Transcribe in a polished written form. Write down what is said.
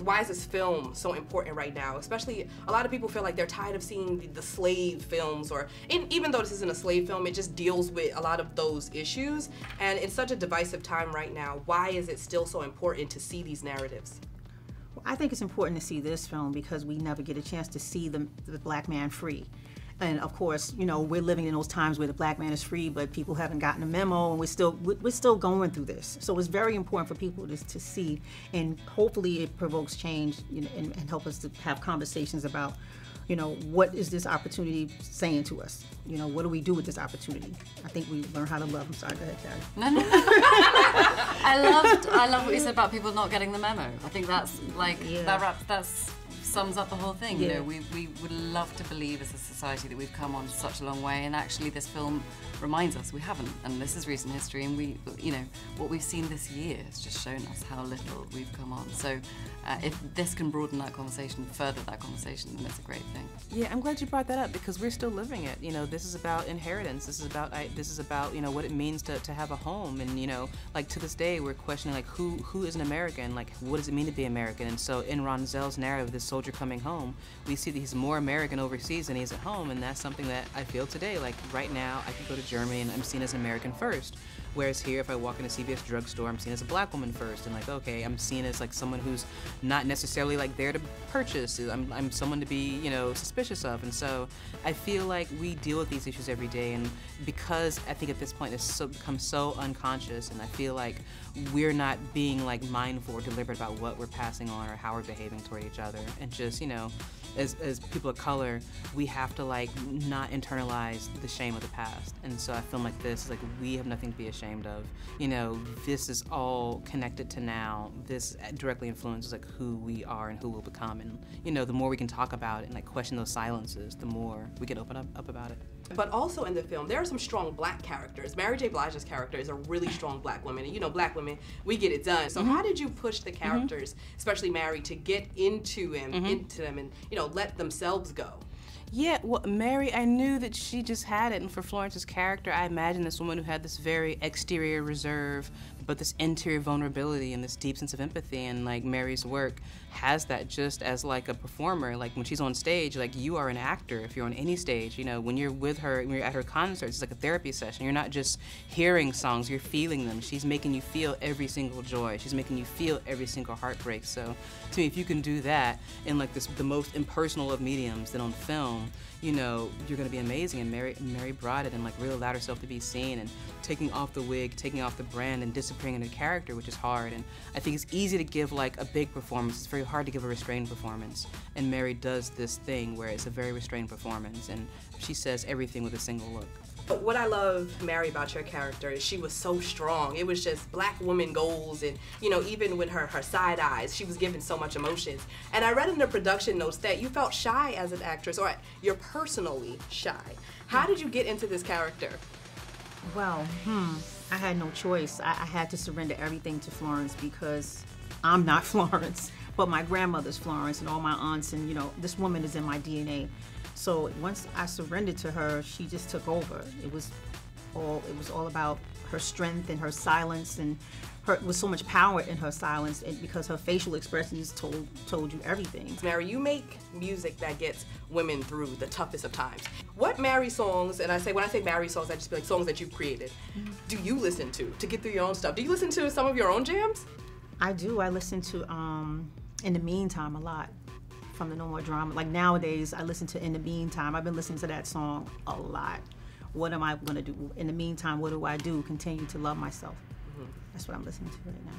why is this film so important right now? Especially, a lot of people feel like they're tired of seeing the slave films, or even though this isn't a slave film, it just deals with a lot of those issues. And it's such a divisive time right now. Why is it still so important to see these narratives? Well, I think it's important to see this film because we never get a chance to see the black man free. And of course, you know, we're living in those times where the black man is free, but people haven't gotten a memo, and we're still going through this. So it's very important for people to see, and hopefully it provokes change, you know, and help us to have conversations about, you know, what is this opportunity saying to us? You know, what do we do with this opportunity? I think we learn how to love. I'm sorry, go ahead, Carrie. No. I love what you said about people not getting the memo. I think that's like, that sums up the whole thing. Yeah. You know, we would love to believe as a society that we've come on such a long way, and actually this film reminds us we haven't, and this is recent history, and we, you know, what we've seen this year has just shown us how little we've come on. So if this can broaden that conversation, further that conversation, then it's a great thing. Yeah, I'm glad you brought that up because we're still living it. You know, this is about inheritance. This is about you know, what it means to have a home, and you know, like to this day we're questioning like who is an American, like what does it mean to be American? And so in Ronzel's narrative, this soldier coming home, we see that he's more American overseas than he is at home, and that's something that I feel today. Like right now, I can go to Germany and I'm seen as an American first. Whereas here, if I walk in a CVS drugstore, I'm seen as a black woman first, and like, okay, I'm seen as like someone who's not necessarily like there to purchase. I'm someone to be, you know, suspicious of. And so I feel like we deal with these issues every day, and because I think at this point it's become so unconscious, and I feel like we're not being like mindful or deliberate about what we're passing on or how we're behaving toward each other. And just, you know, as people of color, we have to like not internalize the shame of the past. And so I feel like this is like, we have nothing to be ashamed of. You know, this is all connected to now. This directly influences like who we are and who we'll become. And you know, the more we can talk about it and like question those silences, the more we can open up about it. But also in the film, there are some strong black characters. Mary J. Blige's character is a really strong black woman, and you know, black women, we get it done. So how did you push the characters, especially Mary, to get into them, and you know, let themselves go? Yeah, well, Mary, I knew that she just had it, and for Florence's character, I imagined this woman who had this very exterior reserve, but this interior vulnerability and this deep sense of empathy, and like Mary's work has that just as like a performer. Like when she's on stage, like you are an actor if you're on any stage. You know, when you're with her, when you're at her concerts, it's like a therapy session. You're not just hearing songs, you're feeling them. She's making you feel every single joy. She's making you feel every single heartbreak. So to me, if you can do that in like the most impersonal of mediums, then on film, you know, you're gonna be amazing. And Mary brought it and like really allowed herself to be seen, and taking off the wig, taking off the brand, and disappearing into character, which is hard. And I think it's easy to give like a big performance. It's very hard to give a restrained performance. And Mary does this thing where it's a very restrained performance, and she says everything with a single look. But what I love, Mary, about your character is she was so strong. It was just black woman goals, and you know, even with her side eyes, she was given so much emotions. And I read in the production notes that you felt shy as an actress, or you're personally shy. How did you get into this character? Well, I had no choice. I had to surrender everything to Florence because I'm not Florence, but my grandmother's Florence and all my aunts, and you know, this woman is in my DNA. So once I surrendered to her, she just took over. It was all about her strength and her silence, and there was so much power in her silence, and because her facial expressions told you everything. Mary, you make music that gets women through the toughest of times. What Mary songs, and when I say Mary songs, I just feel like songs that you've created, do you listen to get through your own stuff? Do you listen to some of your own jams? I do. I listen to In the Meantime a lot, from the No More Drama. Like nowadays, I listen to In the Meantime. I've been listening to that song a lot. What am I gonna do? In the meantime, what do I do? Continue to love myself. That's what I'm listening to right now.